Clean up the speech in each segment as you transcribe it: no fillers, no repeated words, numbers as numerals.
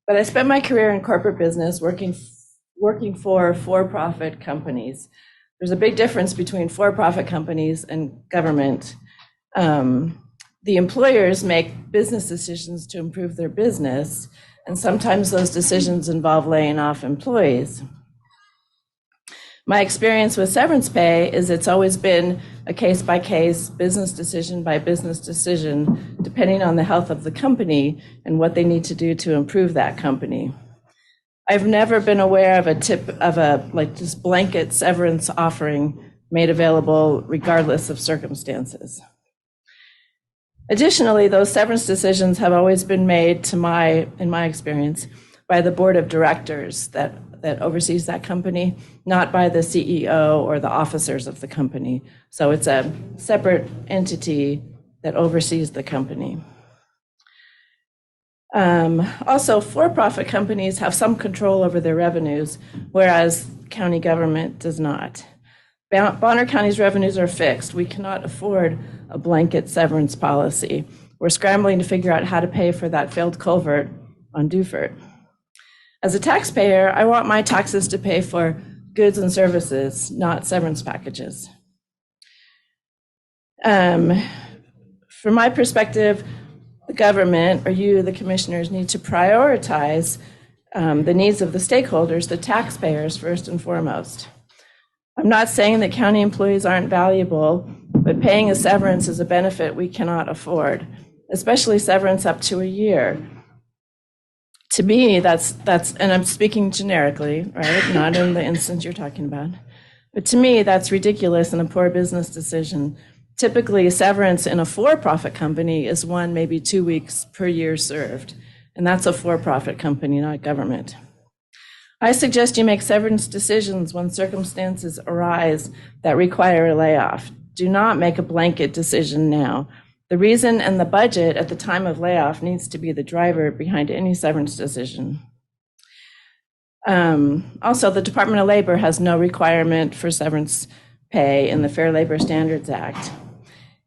But I spent my career in corporate business working for-profit companies. There's a big difference between for-profit companies and government. The employers make business decisions to improve their business, and sometimes those decisions involve laying off employees. My experience with severance pay is it's always been a case-by-case, business decision by business decision, depending on the health of the company and what they need to do to improve that company. I've never been aware of just blanket severance offering made available regardless of circumstances. Additionally, those severance decisions have always been made, in my experience, by the board of directors that oversees that company, not by the CEO or the officers of the company. So it's a separate entity that oversees the company. Also, for-profit companies have some control over their revenues, whereas county government does not. Bonner County's revenues are fixed. We cannot afford a blanket severance policy. We're scrambling to figure out how to pay for that failed culvert on Dufert. As a taxpayer, I want my taxes to pay for goods and services, not severance packages. From my perspective, the government, or you, the commissioners, need to prioritize the needs of the stakeholders, the taxpayers, first and foremost. I'm not saying that county employees aren't valuable, but paying a severance is a benefit we cannot afford, especially severance up to a year. To me, that's, and I'm speaking generically, right? Not in the instance you're talking about. But to me, that's ridiculous and a poor business decision. Typically, severance in a for-profit company is 1, maybe 2 weeks per year served. And that's a for-profit company, not government. I suggest you make severance decisions when circumstances arise that require a layoff. Do not make a blanket decision now. The reason and the budget at the time of layoff needs to be the driver behind any severance decision. Also, the Department of Labor has no requirement for severance pay in the Fair Labor Standards Act.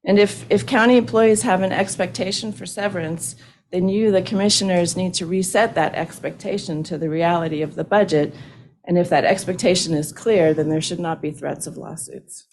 And if county employees have an expectation for severance, then you, the commissioners, need to reset that expectation to the reality of the budget. And if that expectation is clear, then there should not be threats of lawsuits.